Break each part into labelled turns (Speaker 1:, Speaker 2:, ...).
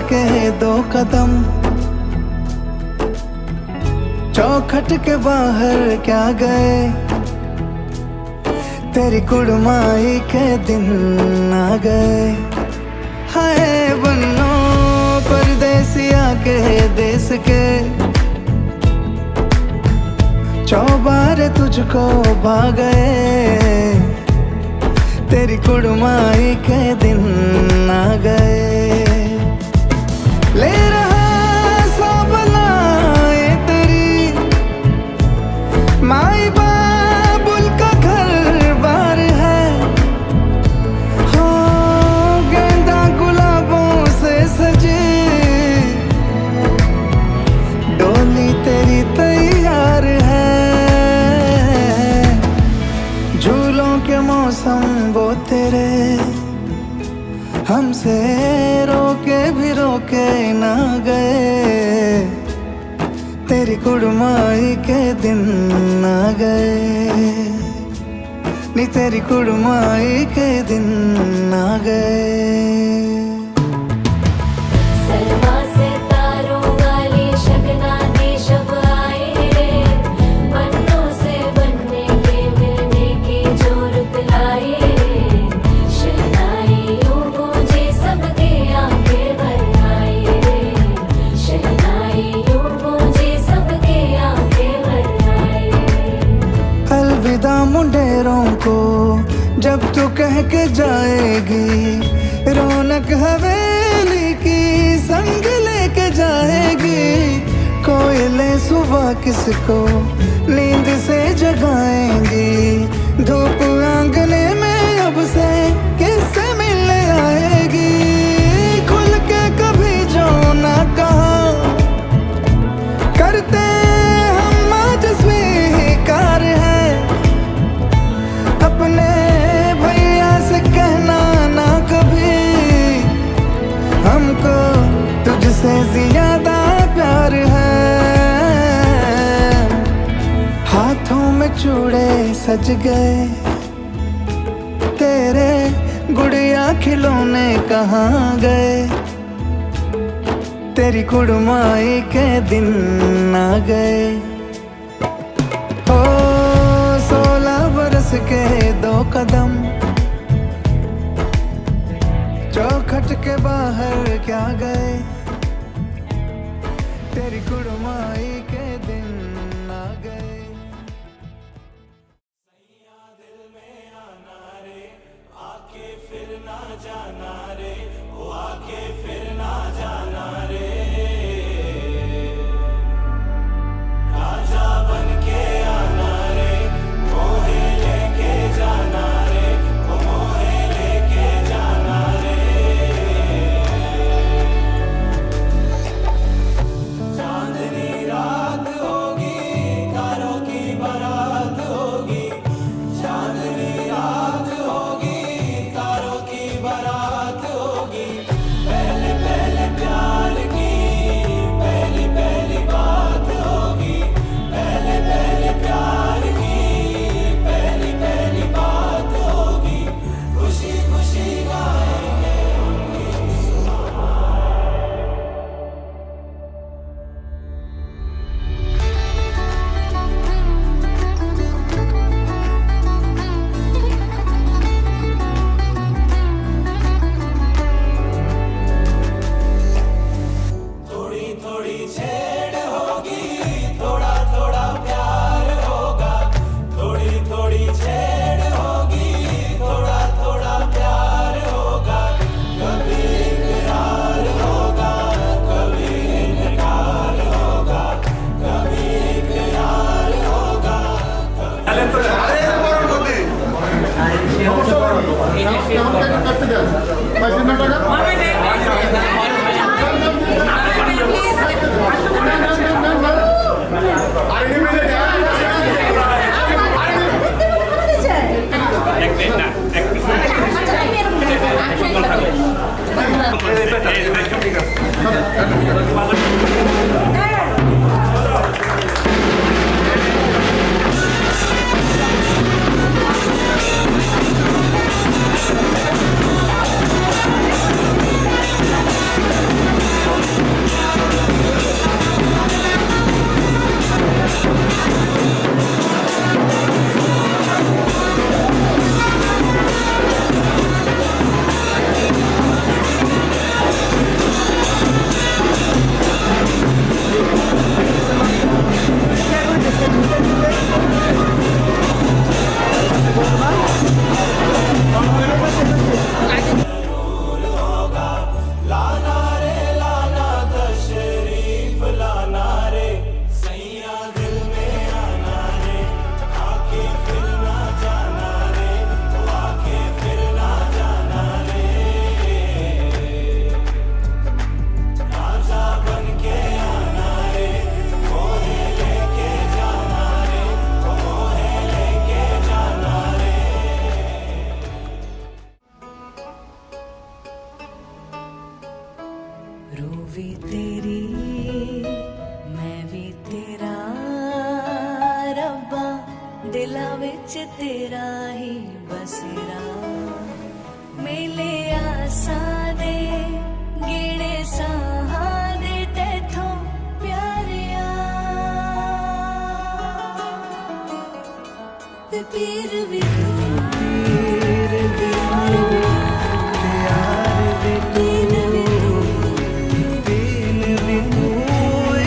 Speaker 1: के 2 कदम, चौखट के बाहर क्या गए, तेरी कुड़माई के दिन आ गए। हाय बन्नो परदेसिया के देश के, चौबारे तुझको भा गए, तेरी कुड़माई के दिन आ गए। ले रहा सब लाए तेरी माई बाबुल का घर बार है, हो गेंदा गुलाबों से सजी डोली तेरी तैयार है। झूलों के मौसम वो तेरे, हमसे रोके भी रोके ना गए, तेरी कुड़माई के दिन आ गए, नी तेरी कुड़माई के दिन आ गए। मुंडेरों को जब तू कह के जाएगी, रौनक हवेली की संग लेके जाएगी। कोयले सुबह किसको नींद से जगाएंगी, धूप आंगने में अब से किससे मिलने आएगी। खुल के कभी जो ना कहा करते हम आज स्वीकार है, अपने भैया से कहना ना कभी, हमको तुझसे ज्यादा प्यार है। हाथों में चूड़े सज गए, तेरे गुड़िया खिलौने कहाँ गए, तेरी कुड़माई के दिन आ गए। ओ 16 बरस के 2 कदम, चौखट के बाहर क्या गए, तेरी कुड़माई के दिन आ गए।
Speaker 2: सैया दिल में आना रे, आके फिर ना जाना रे, ओ आके फिर ना जाना रे। राजा बन के आना रे, मोहे लेके जाना रे, ओ मोहे लेके जाना रे। चांदनी रात होगी, तारों की बारात होगी, चांदनी रात होगी, तारों की बारात होगी। पहले पहले प्यार की पहली पहली बात होगी, पहले पहले प्यार की पहली पहली बात होगी। खुशी खुशी गाएंगे थोड़ी थोड़ी छेड़ होगी, थोड़ा थोड़ा प्यार होगा, थोड़ी थोड़ी छेड़ होगी, थोड़ा थोड़ा प्यार होगा। कभी इकरार होगा, कभी इनकार होगा, कभी इकरार होगा,
Speaker 3: रूह भी तेरी मैं भी तेरा रब्बा दिला विच तेरा ही बसेरा मेले आसा दे गिणे साहा दे तेथों प्यारिया ते पीर भी तू
Speaker 1: पीर भी तू ते यार भी तू दीन भी तू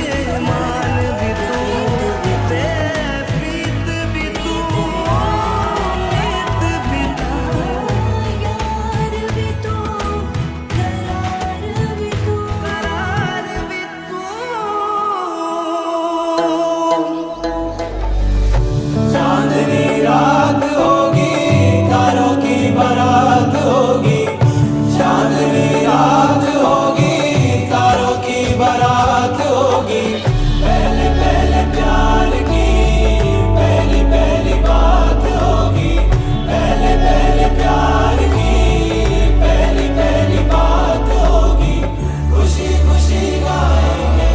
Speaker 1: ईमान भी तू ते प्रीत भी तू नीत भी तू
Speaker 3: यार भी तू करार भी तू
Speaker 1: करार भी तू
Speaker 2: चांदनी रात होगी तारों की बारात होगी चांदनी रात होगी तारों की बारात होगी पहले पहले प्यार की पहली पहली बात होगी पहले पहले प्यार की पहली पहली बात होगी खुशी खुशी गाएंगे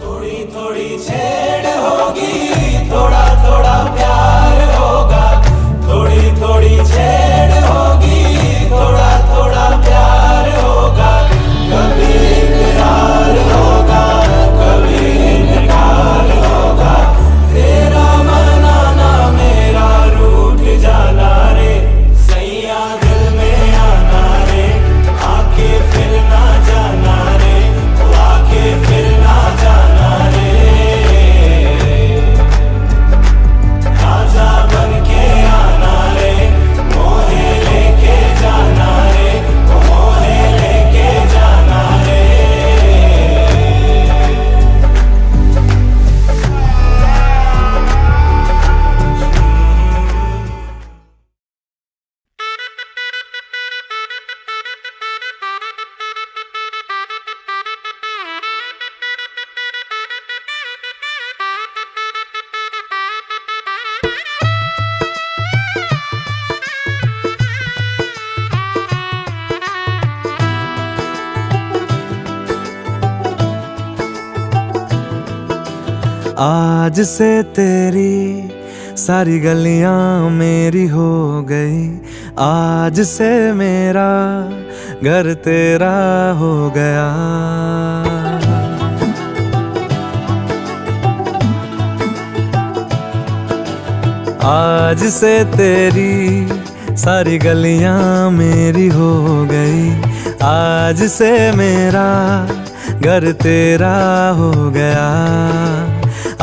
Speaker 2: थोड़ी थोड़ी छेड़ होगी थोड़ा थोड़ा प्यार होगा थोड़ी थोड़ी छेड़ होगी थोड़ा थोड़ा प्यार होगा कभी इकरार होगा कभी इनकार होगा तेरा मनाना मेरा रूठ जाना रे सैया दिल में आना रे आके फिर ना जाना रे ओ आके फिर ना जाना रे राजा बन के आना रे मोहे लेके जाना रे ओ मोहे लेके जाना रे
Speaker 1: आज से तेरी सारी गलियां मेरी हो गई आज से मेरा घर तेरा हो गया आज से तेरी सारी गलियां मेरी हो गई आज से मेरा घर तेरा हो गया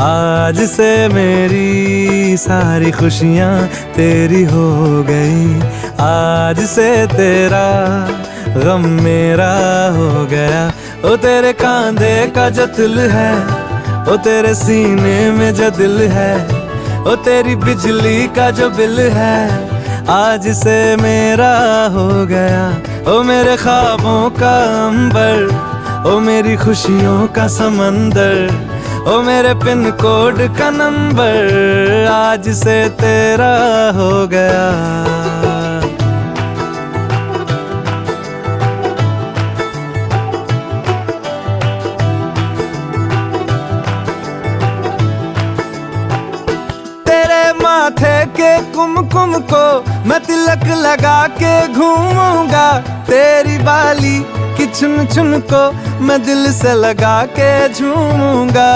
Speaker 1: आज से मेरी सारी खुशियां तेरी हो गई आज से तेरा गम मेरा हो गया ओ तेरे कांधे का जो दिल है ओ तेरे सीने में जो दिल है ओ तेरी बिजली का जो बिल है आज से मेरा हो गया ओ मेरे ख्वाबों का अंबर ओ मेरी खुशियों का समंदर ओ मेरे पिन कोड का नंबर आज से तेरा हो गया तेरे माथे के कुमकुम को मैं तिलक लगा के घूमूंगा तेरी बाली की चुन चुन को मैं दिल से लगा के झूमूंगा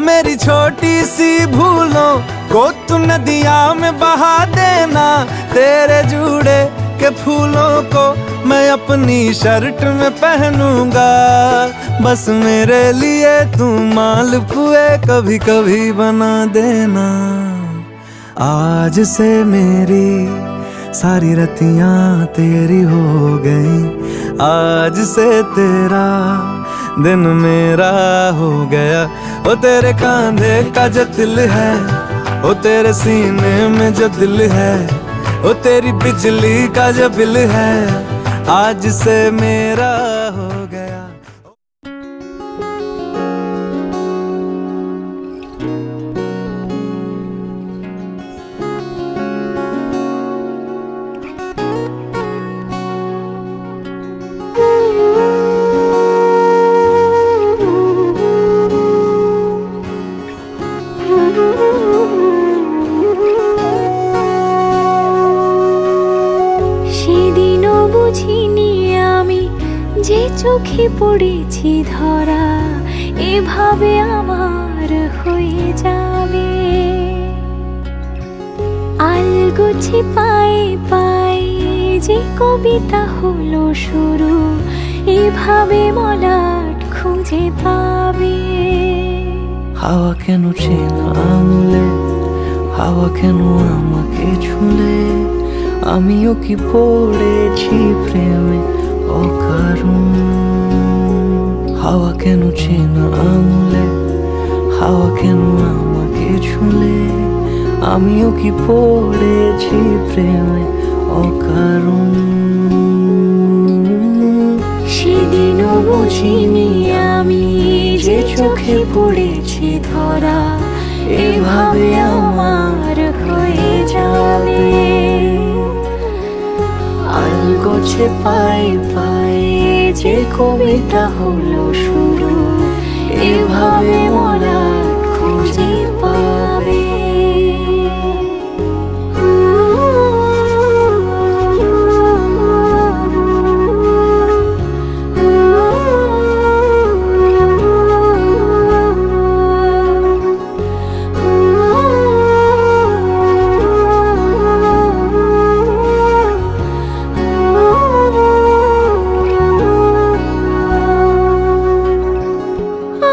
Speaker 1: मेरी छोटी सी भूलों को तू नदिया में बहा देना तेरे जूड़े के फूलों को मैं अपनी शर्ट में पहनूंगा बस मेरे लिए तू मालपुए कभी कभी बना देना आज से मेरी सारी रतियां तेरी हो गई आज से तेरा दिन मेरा हो गया ओ तेरे कांधे का जो दिल है ओ तेरे सीने में जो दिल है ओ तेरी बिजली का जो बिल है आज से मेरा हो गया
Speaker 3: চোখে পড়েছি ধরা, এভাবে আমার হয়ে যাবে। আলগোছে পায়ে পায়ে যে কবিতা হলো শুরু, এভাবে মলাট খুঁজে পাবে।
Speaker 4: হাওয়া কেন চেনা আঙুলে, হাওয়া কেন আমাকে ছুলে, আমিও কি পড়েছি প্রেমে অকারণ। হাওয়া কেন চেনা আঙুলে, হাওয়া কেন আমাকে ছুলে, আমিও কি পড়েছি প্রেমে অকারণ।
Speaker 3: সেদিনও বুঝিনি আমি যে চোখে পড়েছি ধরা, এভাবে আমার হয়ে যাবে।
Speaker 4: আলগোছে পায়ে পায়ে যে কবিতা হলো শুরু,
Speaker 3: এভাবে মলাট খুঁজে পাবে।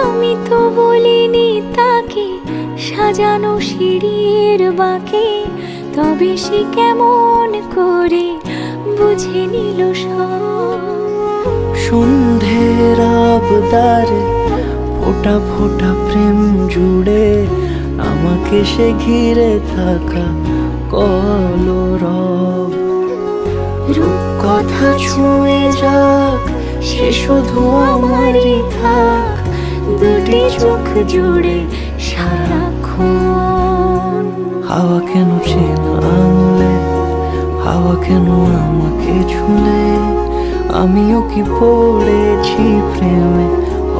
Speaker 3: আমি তো বলিনি তাকে সাজানো সিঁড়ির বাঁকে, তবে সে কেমন করে বুঝে নিল সব।
Speaker 4: সন্ধ্যের আবদারে ফোটা ফোটা প্রেম জুড়ে, আমাকে সে ঘিরে থাকা কলরব।
Speaker 3: রূপকথা ছুঁয়ে যাক, সে শুধু আমারই থাক, দুটি চোখ জুড়ে সারাক্ষণ।
Speaker 4: হাওয়া কেন চেনা আঙুলে, হাওয়া কেন আমাকে ছুলে, আমিও কি পড়েছি প্রেমে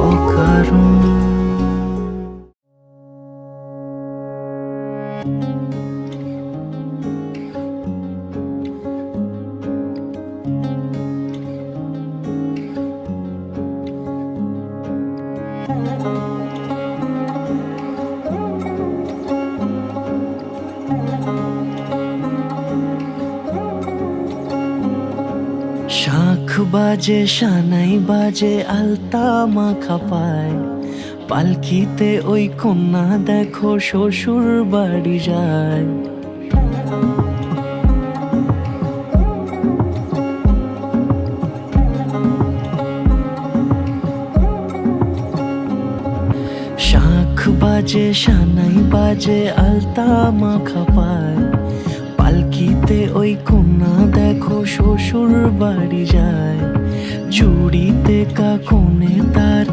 Speaker 4: অকারণ। শাঁখ বাজে সানাই বাজে আলতা মাখা পায়, পালকিতে ওই কন্যা দেখো শ্বশুর বাড়ি যায়। শাঁখ বাজে সানাই বাজে আলতা মাখা পায়, পালকিতে ওই কন্যা দেখো শ্বশুর বাড়ি যায়। চুড়িতে কাকনে তার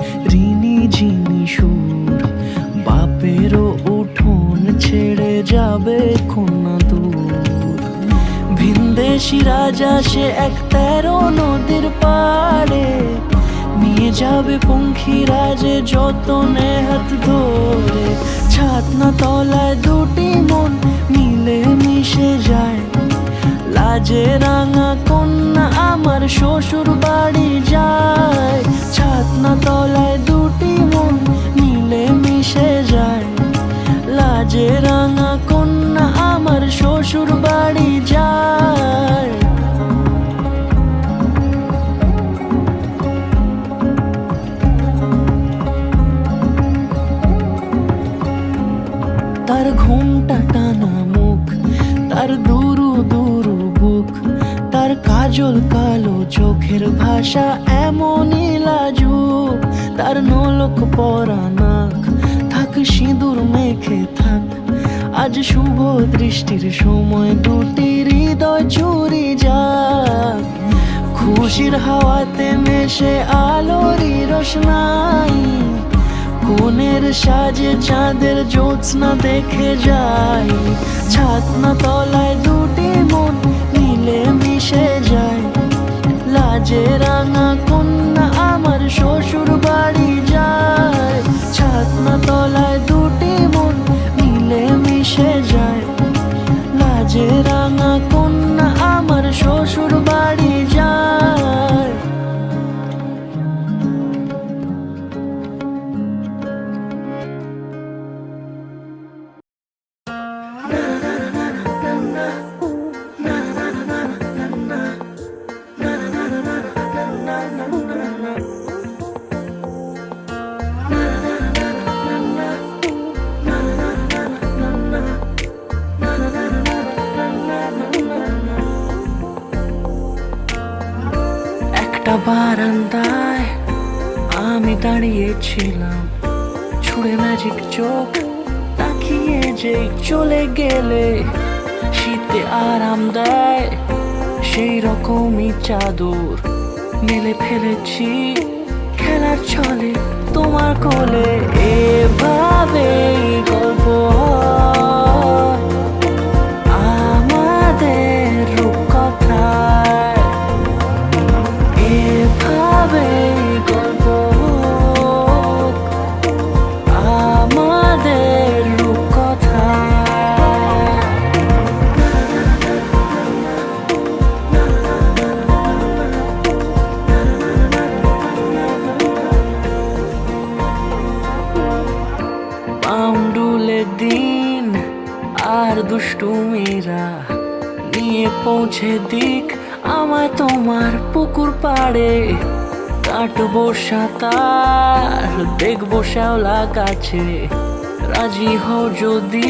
Speaker 4: ঋণী ঝিনি সুর, বাপেরও উঠোন ছেড়ে যাবে কন্যা দূর। ভিনদেশি রাজা সে এক 13 নদীর পাড়ে, নিয়ে যাবে পঙ্খী রাজে যতনে হাত ধরে। ছাতনা তলায় দুটি মন মিলে মিশে যায়, লাজে রাঙা কন্যা আমার শ্বশুর বাড়ি যায়। ছাতনা তলায় দুটি মন মিলে মিশে যায়, লাজে রাঙা কন্যা আমার শ্বশুর বাড়ি যায়। তার ঘুমটা টানা মুখ, তার দুরু দুরু বুক, তার কাজল কালো চোখের ভাষা এমনই লাজুক। তার নলক পরা নাক, থাক সিঁদুর মেখে থাক, আজ শুভ দৃষ্টির সময় দুটি হৃদয় চুরি যাক। খুশির হাওয়াতে মেশে আলোরই রোশনাই, কোণের সাজে চাঁদের জ্যোৎস্না দেখে যাই। ছাতনা তলায় দুটি মন মিলে মিশে যায়, লাজে রাঙা কন্যা আমার শ্বশুর বাড়ি যায়। ছাতনা তলায় দুটি মন মিলে মিশে যায়, লাজে রাঙা কন্যা আমার শ্বশুর বাড়ি যায়। একটা বারান্দায় আমি দাঁড়িয়েছিলাম, ছুঁড়ে ম্যাজিক চোখ তাকিয়ে যেই চলে গেলে, শীতে আরাম দেয় সেই রকমই চাদর মেলে ফেলেছি খেলার ছলে তোমার কোলে। এভাবে গল্প হয় আমাদের রূপকথায়, এভাবে গল্প হোক আমাদের রূপকথায়। পাউন্ডুলে দিন আর দুষ্টুমিরা নিয়ে পৌঁছে দিক আমায় তোমার পুকুর পাড়ে। কাটবো সাঁতার, দেখবো শ্যাওলা গাছে, রাজি হও যদি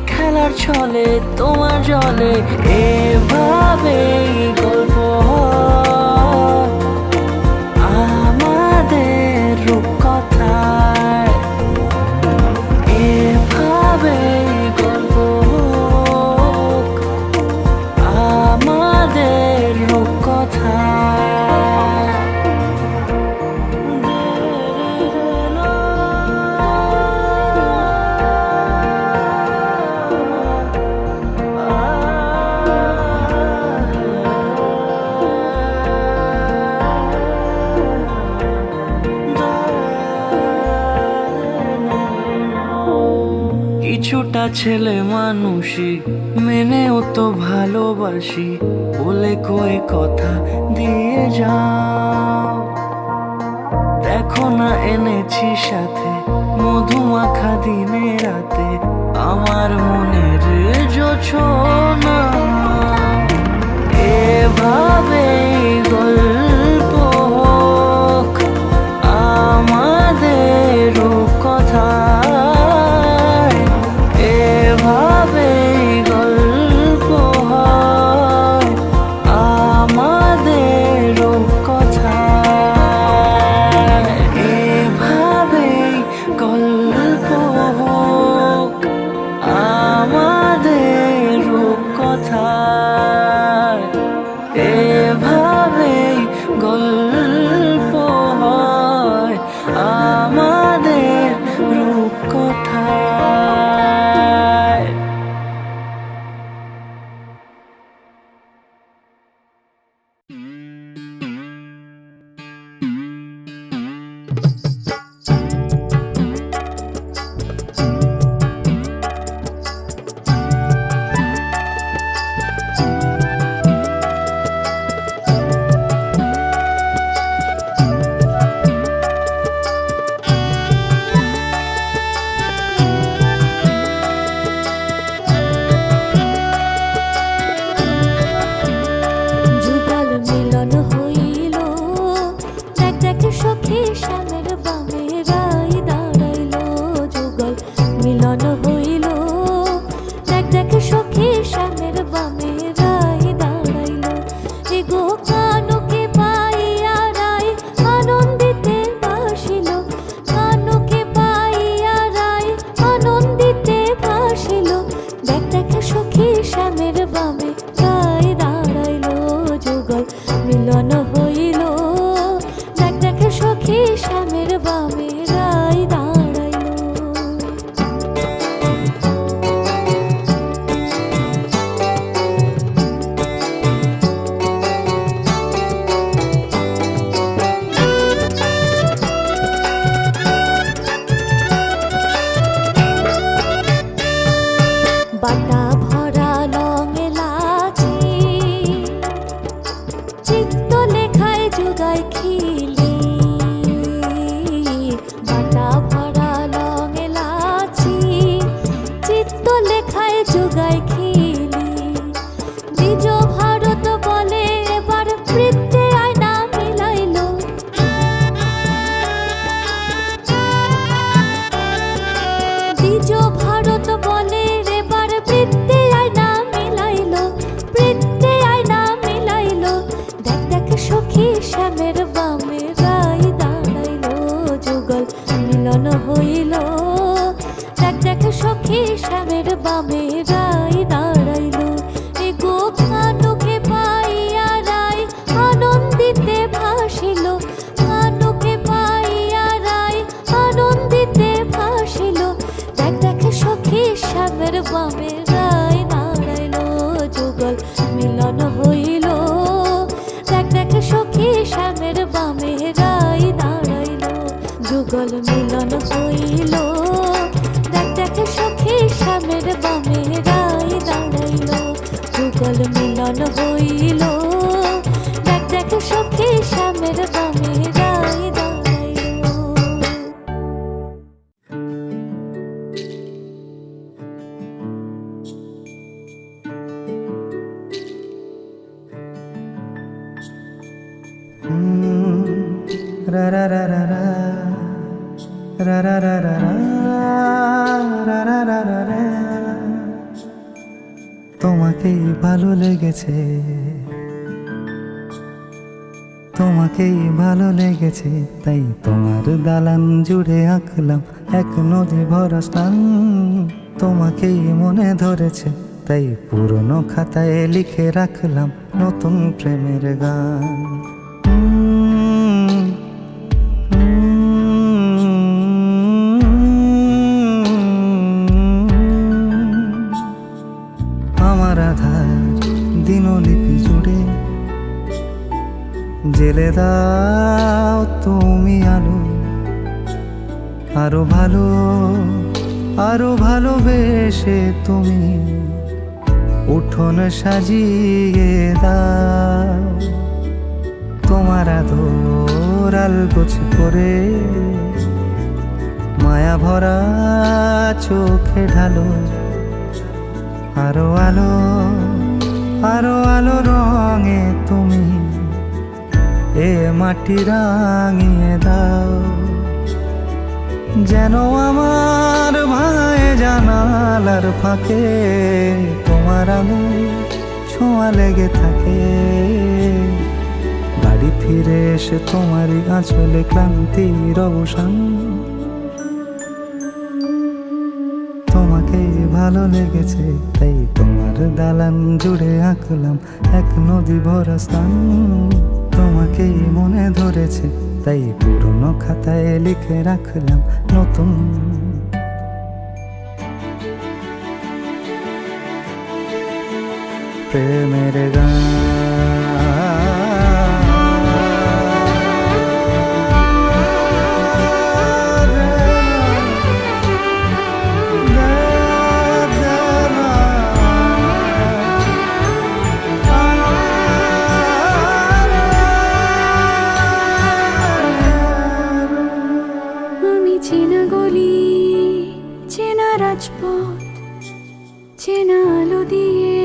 Speaker 4: খেলার ছলে তোমার জলে। এভাবেই গল্প হয় আমাদের রূপকথায়, এভাবেই গল্প হোক আমাদের রূপকথায়। কিছুটা ছেলে মানুষই মেনেও তো ভালোবাসি, বলে কয়ে কথা দিয়ে যাও। দেখো না এনেছি সাথে মধুমাখা দিনে রাতে আমার মনের জোছনা। এভাবেই গল্প হোক আমাদের রূপকথায়, এভাবেই গল্প হয় আমাদের রূপকথায়, এভাবেই গল্প হোক আমাদের রূপকথায়, এভাবেই গল্প হয় আমাদের রূপকথায়।
Speaker 3: যুগল মিলন হইল, দেখ দেখ সখী শ্যামের বামে রাই দাঁড়াইল। যুগল মিলন হইল, দেখ দেখ সখী শ্যামের বামে রাই দাঁড়াইল। এগো কানুকে পাইয়া রাই আনন্দিতে ভাসিল, কানুকে পাইয়া রাই আনন্দিতে ভাসিল। দেখ দেখ সখী শ্যামের বামে রাই দাঁড়াইল। যুগল মিলন সখী শ্যামের বামে রাই দাঁড়াইলো যুগল মিলন হইল। দেখ দেখ সখী শ্যামের বামে রাই দাঁড়াইলো এ গো ভানুকে পাইয়া রাই আনন্দিতে ভাসিল। ভানুকে পাইয়া রাই আনন্দিতে ভাসিল। দেখ দেখ সখী শ্যামের বামে রাই দাঁড়াইলো যুগল মিলন হইল। দেখ দেখ সখী শ্যামের বামে রাই দাঁড়াইলো যুগল মিলন হইল। দেখ দেখ সখী শ্যামের বামে রাই দাঁড়াইলো যুগল মিলন হইল। দেখ দেখ সখী শ্যামের বামে রাই দাঁড়াইলো।
Speaker 1: রা রা রা রা রা রা রা রা রা রা রা রা রা রা। তোমাকেই ভালো লেগেছে, তোমাকেই ভালো লেগেছে, তাই তোমার দালান জুড়ে আঁকলাম এক নদী ভরা স্থান। তোমাকেই মনে ধরেছে, তাই পুরনো খাতায় লিখে রাখলাম নতুন প্রেমের গান। আমার আধার দিনলিপি জুড়ে জেলে দাও তুমি আলো, আরো ভালো আরো ভালোবেসে তুমি উঠোন সাজিয়ে দাও। তোমার আদর আলগোছ করে মায়া ভরা চোখে ঢালো, আরো আলো আরো আলো রঙে তুমি এ মাটি রাঙিয়ে দাও। যেন আমার ভাঙায় জানালার ফাঁকে তোমার আলো ছোঁয়া লেগে থাকে। বাড়ি ফিরে এসে তোমারই আঁচলে ক্লান্তির অবসান। তোমাকেই ভালো লেগেছে, তাই তোমার দালান জুড়ে আঁকলাম এক নদী ভরা স্থান। তোমাকেই মনে ধরেছে, তাই পুরনো খাতায় লিখে রাখলাম নতুন প্রেমের গান।
Speaker 3: চেনা গলি, চেনা রাজপথ, চেনা আলো দিয়ে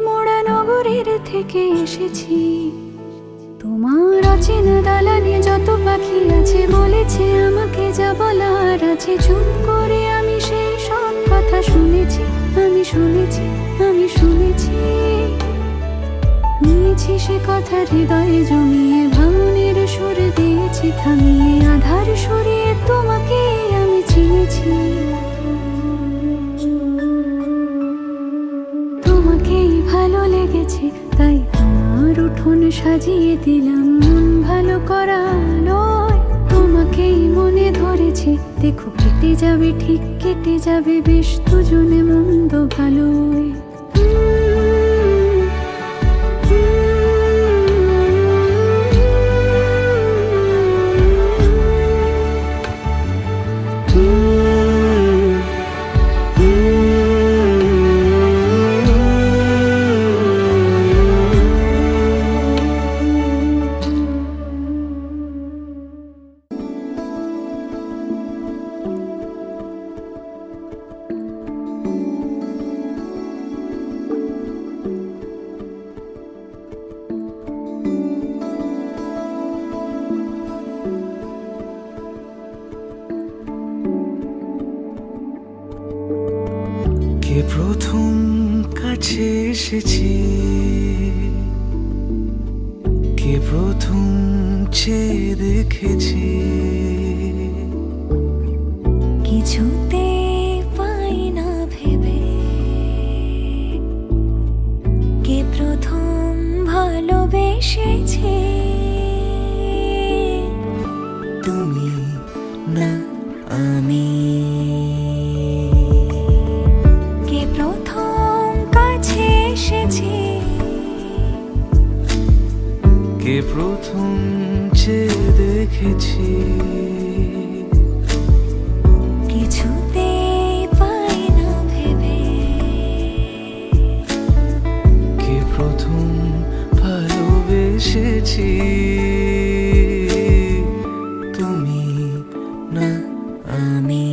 Speaker 3: মোড়া নগরের থেকে এসেছি। তোমার অচেনা দালানে যত পাখি আছে বলেছে আমাকে যা বলার আছে। চুপ করে আমি সেই সব কথা শুনেছি, আমি শুনেছি, আমি শুনেছি। নিয়েছি সে কথা হৃদয়ে জমিয়ে, ভাঙনের সুর দিয়েছি থামিয়ে, আধার সরিয়ে তোমাকে আমি চিনেছি। তোমাকেই ভালো লেগেছে, তাই তোমার উঠোন সাজিয়ে দিলাম মন ভালো করা আলোয়। তোমাকেই মনে ধরেছে, দেখো কেটে যাবে, ঠিক কেটে যাবে বেশ দুজনে মন্দ ভালোই।
Speaker 4: কে প্রথম কাছে এসেছি, কে কে প্রথম চেয়ে দেখেছি,
Speaker 3: কিছুতে পাই না ভেবে, কে প্রথম ভালোবেসেছে,
Speaker 4: তুমি না
Speaker 3: আমি। কে প্রথম কাছে এসেছে,
Speaker 4: কে প্রথম চেয়ে দেখেছি,
Speaker 3: কিছুতে পাই না ভেবে,
Speaker 4: কে প্রথম ভালোবেসেছি, তুমি না
Speaker 3: আমি।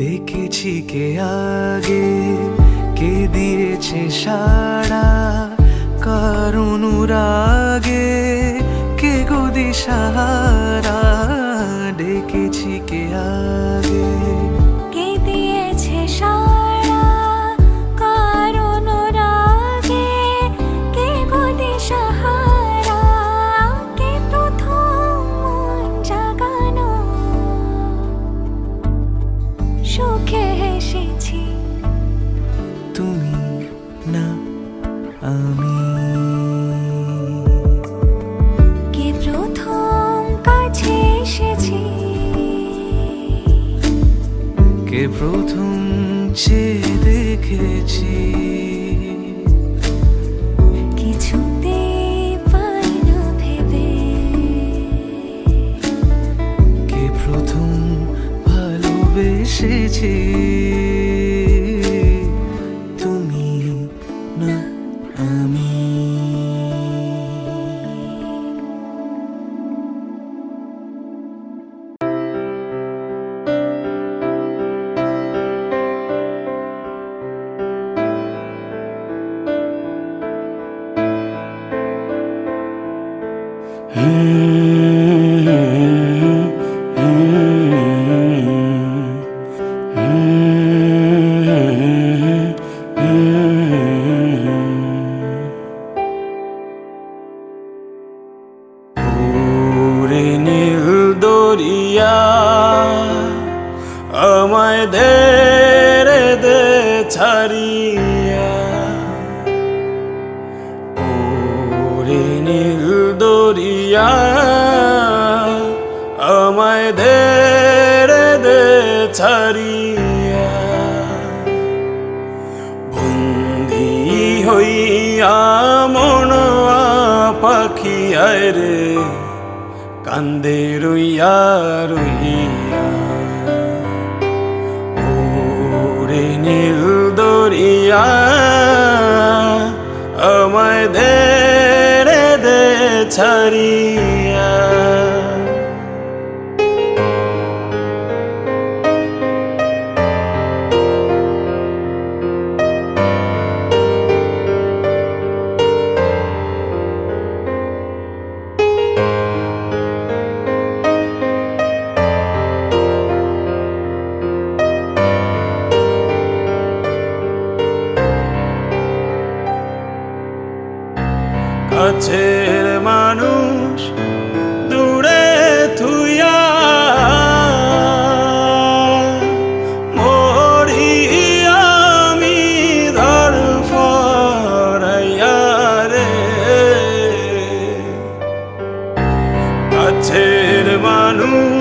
Speaker 4: দেখেছি কে আগে, কে দিয়েছে সাড়া, কার অনুরাগে কে গো দিশাহারা। ডেকেছি কে আগে,
Speaker 3: কে দিয়েছে সাড়া, কার অনুরাগে কে গো দিশাহারা, কে প্রথম মন জাগানো, সুখে হেসেছি,
Speaker 4: তুমি না আমি।
Speaker 3: কে প্রথম কাছে এসেছে,
Speaker 4: কে প্রথম চেয়ে দেখেছি,
Speaker 3: কিছুতে পাই না ভেবে,
Speaker 4: কে প্রথম ভালোবেসেছি, তুমি না আমি। ওরে নীল দরিয়া, আমায় দে রে দে ছাড়িয়া। ওরে নীল দরিয়া, আমায় দে রে দে ছাড়িয়া। বন্দি হইয়া মন পাখি আয় রে, কান্দে রইয়া রইয়া। ওরে নীল দরিয়া, আমায় দে রে দে ছাড়িয়া। কাছের মানুষ দূরে থুইয়া, মরি আমি ধড়ফড়াইয়া রে। কাছের মানুষ